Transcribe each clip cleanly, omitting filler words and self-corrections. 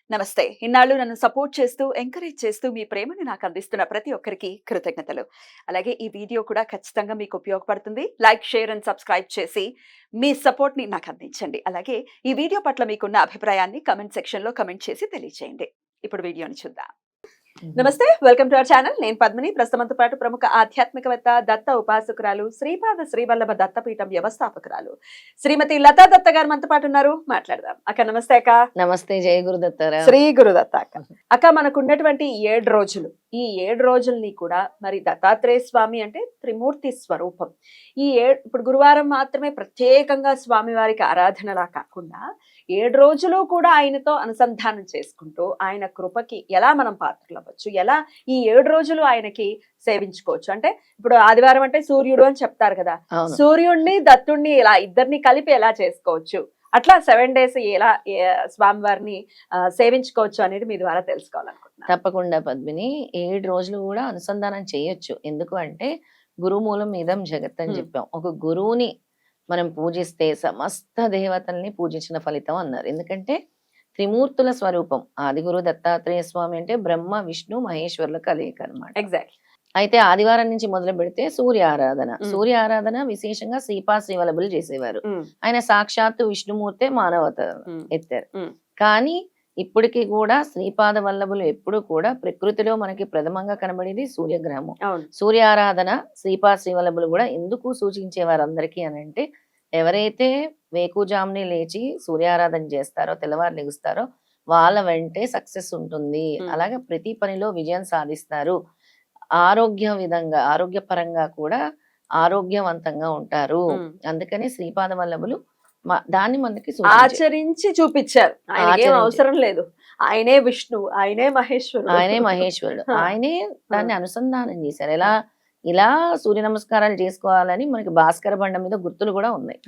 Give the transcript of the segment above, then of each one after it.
నమస్తే. ఇన్నాళ్ళు నన్ను సపోర్ట్ చేస్తూ, ఎంకరేజ్ చేస్తూ మీ ప్రేమని నాకు అందిస్తున్న ప్రతి ఒక్కరికి కృతజ్ఞతలు. అలాగే ఈ వీడియో కూడా ఖచ్చితంగా మీకు ఉపయోగపడుతుంది. లైక్, షేర్ అండ్ సబ్స్క్రైబ్ చేసి మీ సపోర్ట్‌ని నాకు అందించండి. అలాగే ఈ వీడియో పట్ల మీకున్న అభిప్రాయాన్ని కామెంట్ సెక్షన్‌లో కామెంట్ చేసి తెలియజేయండి. ఇప్పుడు వీడియోని చూద్దాం. నమస్తే, వెల్కమ్ టు అవర్ ఛానల్. నేను పద్మిని. ప్రస్తుతంతో పాటు ప్రముఖ ఆధ్యాత్మికవేత్త, దత్త ఉపాసకురాలు, శ్రీపాద శ్రీవల్లభ దత్తపీఠం వ్యవస్థాపకురాలు శ్రీమతి లతా దత్త గారు మనతో పాటు ఉన్నారు. మాట్లాడదాం. అక్క నమస్తే. అక్క నమస్తే. జయ గురుదత్తారా. శ్రీ గురుదత్త. అక్క మనకు ఉన్నటువంటి 7 రోజులు, ఈ 7 రోజుల్ని కూడా మరి దత్తాత్రేయ స్వామి అంటే త్రిమూర్తి స్వరూపం. ఇప్పుడు గురువారం మాత్రమే ప్రత్యేకంగా స్వామి వారికి ఆరాధనలా కాకుండా 7 రోజులు కూడా ఆయనతో అనుసంధానం చేసుకుంటూ ఆయన కృపకి ఎలా మనం పాత్రలు అవ్వచ్చు, ఎలా ఈ 7 రోజులు ఆయనకి సేవించుకోవచ్చు. అంటే ఇప్పుడు ఆదివారం అంటే సూర్యుడు అని చెప్తారు కదా, సూర్యుడిని దత్తుడిని ఇలా ఇద్దరిని కలిపి ఎలా చేసుకోవచ్చు, అట్లా 7 days ఎలా స్వామివారిని సేవించుకోవచ్చు అనేది మీ ద్వారా తెలుసుకోవాలనుకుంటున్నాను. తప్పకుండా పద్మిని. 7 రోజులు కూడా అనుసంధానం చేయొచ్చు. ఎందుకు అంటే గురుమూలం ఇదం జగత్ అని చెప్పాం. ఒక గురువుని మనం పూజిస్తే సమస్త దేవతల్ని పూజించిన ఫలితం అన్నారు. ఎందుకంటే త్రిమూర్తుల స్వరూపం ఆదిగురు దత్తాత్రేయ స్వామి అంటే బ్రహ్మ, విష్ణు, మహేశ్వరుల కలయిక అనమాట. ఎగ్జాక్ట్. అయితే ఆదివారం నుంచి మొదలు పెడితే సూర్య ఆరాధన. సూర్య ఆరాధన విశేషంగా శ్రీపాద శ్రీవల్లభులు చేసేవారు. ఆయన సాక్షాత్తు విష్ణుమూర్తే మానవత ఎత్తారు. కానీ ఇప్పటికీ కూడా శ్రీపాద వల్లభులు ఎప్పుడు కూడా ప్రకృతిలో మనకి ప్రథమంగా కనబడేది సూర్యగ్రహము. సూర్య ఆరాధన శ్రీపాద శ్రీవల్లభులు కూడా ఎందుకు సూచించేవారు అందరికీ అని అంటే, ఎవరైతే వేకుజాముని లేచి సూర్యారాధన చేస్తారో, తెల్లవారు లెగుస్తారో వాళ్ళ వెంటే సక్సెస్ ఉంటుంది. అలాగే ప్రతి పనిలో విజయం సాధిస్తారు. ఆరోగ్యపరంగా కూడా ఆరోగ్యవంతంగా ఉంటారు. అందుకని శ్రీపాద వల్లభులు దాన్ని మనకి ఆచరించి చూపించారు. ఆయనకేం అవసరం లేదు, ఆయనే విష్ణు, ఆయనే మహేశ్వరుడు, ఆయనే దాన్ని అనుసంధానం చేశారు. ఇలా సూర్య నమస్కారాలు చేసుకోవాలని మనకి భాస్కర బండ మీద గుర్తులు కూడా ఉన్నాయి.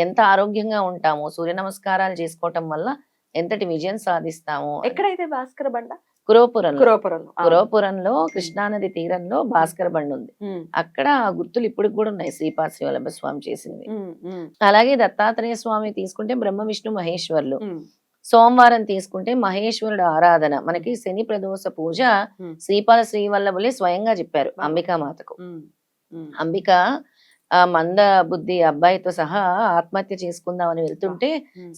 ఎంత ఆరోగ్యంగా ఉంటామో సూర్య నమస్కారాలు చేసుకోవటం వల్ల ఎంతటి విజయం సాధిస్తాము. ఎక్కడైతే భాస్కర బండ? కురోపురంలో కృష్ణానది తీరంలో భాస్కర బండి ఉంది. అక్కడ ఆ గుర్తులు ఇప్పటికి కూడా ఉన్నాయి, శ్రీపాద శ్రీవల్లభ స్వామి చేసినవి. అలాగే దత్తాత్రేయ స్వామి తీసుకుంటే బ్రహ్మ, విష్ణు, మహేశ్వరులు. సోమవారం తీసుకుంటే మహేశ్వరుడు ఆరాధన. మనకి శని ప్రదోష పూజ శ్రీపాద శ్రీవల్లభులే స్వయంగా చెప్పారు అంబికామాతకు. అంబిక మంద బుద్ధి అబ్బాయితో సహా ఆత్మహత్య చేసుకుందామని వెళ్తుంటే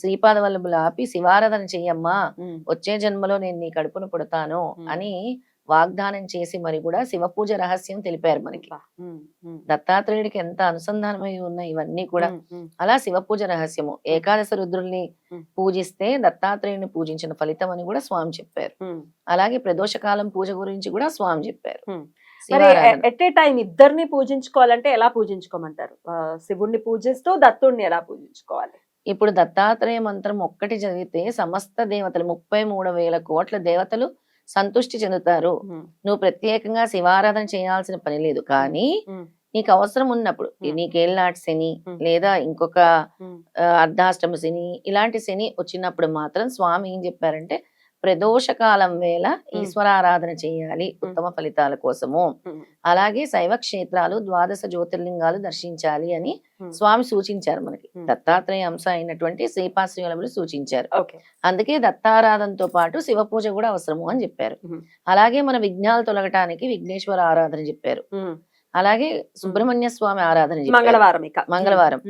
శ్రీపాద వల్లభులు ఆపి, శివారాధన చెయ్యమ్మా, వచ్చే జన్మలో నేను నీ కడుపును పుడతాను అని వాగ్దానం చేసి మరి కూడా శివ పూజ రహస్యం తెలిపారు మనకి. దత్తాత్రేయుడికి ఎంత అనుసంధానమై ఉన్నాయి ఇవన్నీ కూడా. అలా శివ పూజ రహస్యము. ఏకాదశ రుద్రుల్ని పూజిస్తే దత్తాత్రేయుని పూజించిన ఫలితం అని కూడా స్వామి చెప్పారు. అలాగే ప్రదోషకాలం పూజ గురించి కూడా స్వామి చెప్పారు. ఎట్ ఏ టైం ఇద్దరిని పూజించుకోవాలంటే ఎలా పూజించుకోమంటారు? శివుణ్ణి పూజిస్తూ దత్తుడిని ఎలా పూజించుకోవాలి? ఇప్పుడు దత్తాత్రేయ మంత్రం ఒక్కటి చదివితే సమస్త దేవతలు 33,000 కోట్ల దేవతలు సంతుష్టి చెందుతారు. నువ్వు ప్రత్యేకంగా శివారాధన చేయాల్సిన పని లేదు. కానీ నీకు అవసరం ఉన్నప్పుడు, నీకేళ్ళనాటి శని లేదా ఇంకొక అర్ధాష్టమ శని, ఇలాంటి శని వచ్చినప్పుడు మాత్రం స్వామి ఏం చెప్పారంటే ప్రదోషకాలం వేళ ఈశ్వరారాధన చేయాలి ఉత్తమ ఫలితాల కోసము. అలాగే శైవ క్షేత్రాలు, 12 జ్యోతిర్లింగాలు దర్శించాలి అని స్వామి సూచించారు మనకి. దత్తాత్రేయ అంశ అయినటువంటి శ్రీపాద శ్రీవల్లభులు సూచించారు. అందుకే దత్తారాధనతో పాటు శివ పూజ కూడా అవసరము అని చెప్పారు. అలాగే మన విఘ్నాలు తొలగటానికి విఘ్నేశ్వర ఆరాధన చెప్పారు. అలాగే సుబ్రహ్మణ్య స్వామి ఆరాధన చెప్పారు. మంగళవారం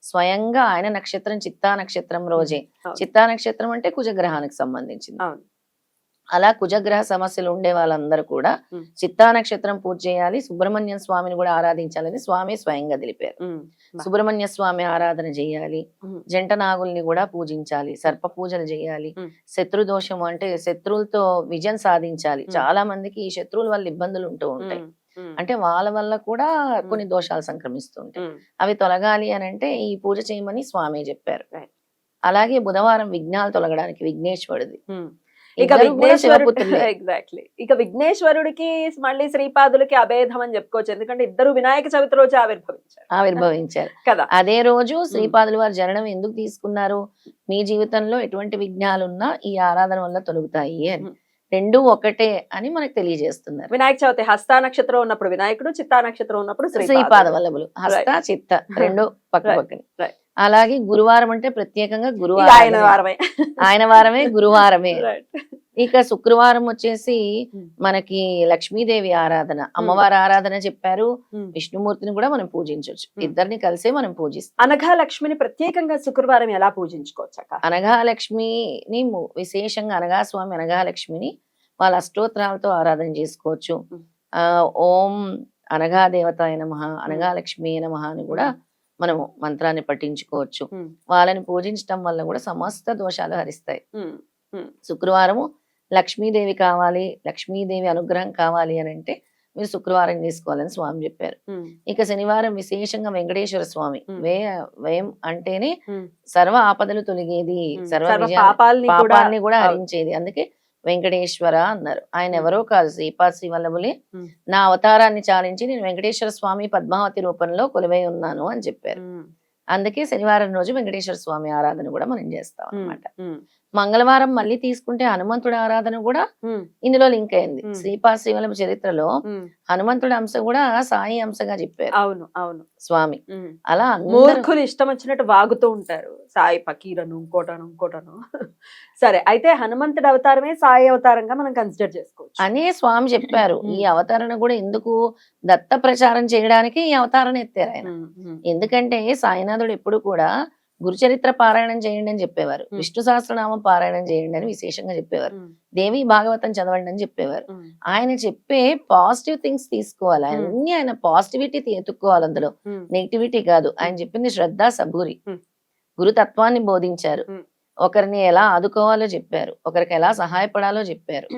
స్వయంగా ఆయన నక్షత్రం చిత్తా నక్షత్రం రోజే. చిత్తా నక్షత్రం అంటే కుజగ్రహానికి సంబంధించింది. అలా కుజగ్రహ సమస్యలు ఉండే వాళ్ళందరూ కూడా చిత్తా నక్షత్రం పూజ చేయాలి, సుబ్రహ్మణ్య స్వామిని కూడా ఆరాధించాలని స్వామి స్వయంగా తెలిపారు. సుబ్రహ్మణ్య స్వామి ఆరాధన చేయాలి, జంట నాగుల్ని కూడా పూజించాలి, సర్ప పూజలు చేయాలి, శత్రు దోషం అంటే శత్రువులతో విజయం సాధించాలి. చాలా మందికి ఈ శత్రువుల వల్ల ఇబ్బందులు ఉంటూ ఉంటాయి. అంటే వాళ్ళ వల్ల కూడా కొన్ని దోషాలు సంక్రమిస్తుంటాయి. అవి తొలగాలి అని అంటే ఈ పూజ చేయమని స్వామి చెప్పారు. అలాగే బుధవారం విఘ్నాలు తొలగడానికి విఘ్నేశ్వరుడిది. ఎగ్జాక్ట్లీ. ఇక విఘ్నేశ్వరుడికి మళ్ళీ శ్రీపాదులకి అభేదం అని చెప్పుకోవచ్చు. ఎందుకంటే ఇద్దరు వినాయక చవితి రోజు ఆవిర్భవించారు కదా. అదే రోజు శ్రీపాదులు వారి జననం ఎందుకు తీసుకున్నారు? మీ జీవితంలో ఎటువంటి విఘ్నాలున్నా ఈ ఆరాధన వల్ల తొలగుతాయి అని. రెండు ఒకటే అని మనకు తెలియజేస్తున్నారు. వినాయక చవితి హస్త నక్షత్రం ఉన్నప్పుడు వినాయకుడు, చిత్తా నక్షత్రం ఉన్నప్పుడు శ్రీపాద వల్లభులు. హస్త చిత్త రెండు పక్క పక్కన. అలాగే గురువారం అంటే ప్రత్యేకంగా ఇక ఆయన గురువారం వారమే. ఆయన వారమే గురువారమే. Right. ఇక శుక్రవారం వచ్చేసి Hmm. మనకి లక్ష్మీదేవి ఆరాధన, అమ్మవారి ఆరాధన చెప్పారు. విష్ణుమూర్తిని కూడా మనం పూజించవచ్చు. ఇద్దరిని కలిసే మనం పూజిస్తాం. అనఘా లక్ష్మిని ప్రత్యేకంగా శుక్రవారం ఎలా పూజించుకోవచ్చు అక్క? అనఘాలక్ష్మిని విశేషంగా అనఘాస్వామి అనఘాలక్ష్మిని వాళ్ళ అష్టోత్తరాలతో ఆరాధన చేసుకోవచ్చు. ఓం అనఘా దేవతాయ నమః, అనఘాలక్ష్మి నమః అని కూడా మనము మంత్రాన్ని పఠించుకోవచ్చు. వాళ్ళని పూజించటం వల్ల కూడా సమస్త దోషాలు హరిస్తాయి. శుక్రవారము లక్ష్మీదేవి కావాలి, లక్ష్మీదేవి అనుగ్రహం కావాలి అని అంటే మీరు శుక్రవారం చేసుకోవాలని స్వామి చెప్పారు. ఇక శనివారం విశేషంగా వెంకటేశ్వర స్వామి, వ్యయం అంటేనే సర్వ ఆపదలు తొలగేది, సర్వ పాపాలని కూడా హరించేది. అందుకే వెంకటేశ్వర అన్నారు. ఆయన ఎవరో కాదు, శ్రీపాద వల్లభులే నా అవతారాన్ని చాలించి నేను వెంకటేశ్వర స్వామి పద్మావతి రూపంలో కొలువై ఉన్నాను అని చెప్పారు. అందుకే శనివారం రోజు వెంకటేశ్వర స్వామి ఆరాధన కూడా మనం చేస్తాం అన్నమాట. మంగళవారం మళ్ళీ తీసుకుంటే హనుమంతుడి ఆరాధన కూడా ఇందులో లింక్ అయింది. శ్రీపాద శ్రీవల్లభ చరిత్రలో హనుమంతుడి అంశ కూడా సాయి అంశగా చెప్పారు. అవును అవును స్వామి. అలా మూర్ఖులు ఇష్టం వచ్చినట్టు వాగుతూ ఉంటారు, సాయి పకీరను ఇంకోటను. సరే, అయితే హనుమంతుడి అవతారమే సాయి అవతారంగా మనం కన్సిడర్ చేసుకోవచ్చు అనే స్వామి చెప్పారు. ఈ అవతారణ కూడా ఎందుకు దత్త ప్రచారం చేయడానికి ఈ అవతారణ ఎత్తారు ఆయన. ఎందుకంటే సాయినాథుడు ఎప్పుడు కూడా గురుచరిత్ర పారాయణం చేయండి అని చెప్పేవారు, విష్ణు సహస్రనామం పారాయణం చేయండి అని విశేషంగా చెప్పేవారు, దేవి భాగవతం చదవండి అని చెప్పేవారు. ఆయన చెప్పే పాజిటివ్ థింగ్స్ తీసుకోవాలి, అన్ని ఆయన పాజిటివిటీ ఎత్తుక్కోవాలి, అందులో నెగిటివిటీ కాదు. ఆయన చెప్పింది శ్రద్ధ సబూరి, గురుతత్వాన్ని బోధించారు. ఒకరిని ఎలా ఆదుకోవాలో చెప్పారు, ఒకరికి ఎలా సహాయపడాలో చెప్పారు,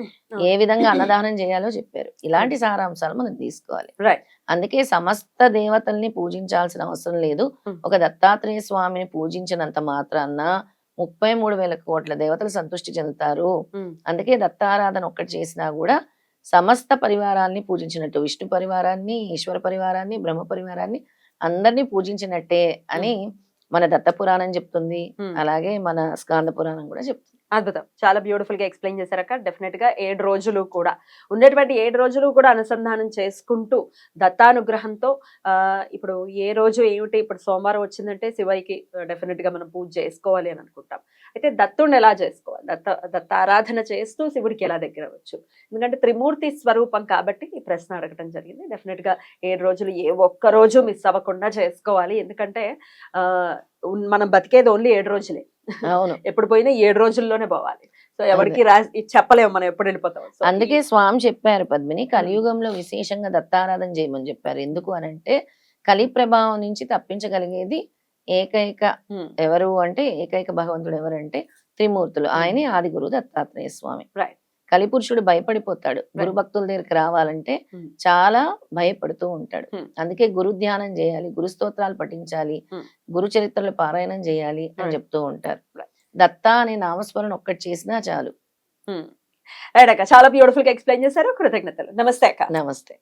ఏ విధంగా అన్నదానం చేయాలో చెప్పారు. ఇలాంటి సారాంశాలు మనం తీసుకోవాలి. అందుకే సమస్త దేవతల్ని పూజించాల్సిన అవసరం లేదు. ఒక దత్తాత్రేయ స్వామిని పూజించినంత మాత్రాన 33,000 కోట్ల దేవతలు సంతృష్టి చెందుతారు. అందుకే దత్తారాధన ఒక్కటి చేసినా కూడా సమస్త పరివారాన్ని పూజించినట్టు, విష్ణు పరివారాన్ని, ఈశ్వర పరివారాన్ని, బ్రహ్మ పరివారాన్ని అందరినీ పూజించినట్టే అని మన దత్త పురాణం చెప్తుంది. అలాగే మన స్కాంద పురాణం కూడా చెప్తుంది. అద్భుతం, చాలా బ్యూటిఫుల్ గా ఎక్స్ప్లెయిన్ చేశారక్క. డెఫినెట్ గా 7 రోజులు కూడా ఉండేటువంటి 7 రోజులు కూడా అనుసంధానం చేసుకుంటూ దత్తానుగ్రహంతో ఇప్పుడు ఏ రోజు ఏమిటి, ఇప్పుడు సోమవారం వచ్చిందంటే శివయ్యకి డెఫినెట్ గా మనం పూజ చేసుకోవాలి అని అనుకుంటాం. అయితే దత్తుడిని ఎలా చేసుకోవాలి, దత్త ఆరాధన చేస్తూ శివుడికి ఎలా దగ్గర అవ్వచ్చు? ఎందుకంటే త్రిమూర్తి స్వరూపం కాబట్టి ఈ ప్రశ్న అడగటం జరిగింది. డెఫినెట్ గా 7 రోజులు ఏ ఒక్క రోజు మిస్ అవ్వకుండా చేసుకోవాలి. ఎందుకంటే మనం బతికేది ఓన్లీ 7 రోజులే. అవును, ఎప్పుడు పోయినా 7 రోజుల్లోనే పోవాలి. సో ఎవరికి చెప్పలేము మనం ఎప్పుడు వెళ్ళిపోతాం. అందుకే స్వామి చెప్పారు పద్మిని, కలియుగంలో విశేషంగా దత్తారాధన చేయమని చెప్పారు. ఎందుకు అనంటే కలి ప్రభావం నుంచి తప్పించగలిగేది ఏకైక ఎవరు అంటే, ఏకైక భగవంతుడు ఎవరంటే త్రిమూర్తులు. ఆయనే ఆది గురువు దత్తాత్రేయ స్వామి. కలిపురుషుడు భయపడిపోతాడు, గురు భక్తుల దగ్గరికి రావాలంటే చాలా భయపడుతూ ఉంటాడు. అందుకే గురు ధ్యానం చేయాలి, గురు స్తోత్రాలు పఠించాలి, గురు చరిత్రలు పారాయణం చేయాలి అని చెప్తూ ఉంటారు. దత్తా అనే నామస్మరణ ఒక్కటి చేసినా చాలు. రైట్ అక్క, చాలా బ్యూటిఫుల్ గా ఎక్స్ప్లెయిన్ చేశారు. కృతజ్ఞతలు. నమస్తే అక్క. నమస్తే.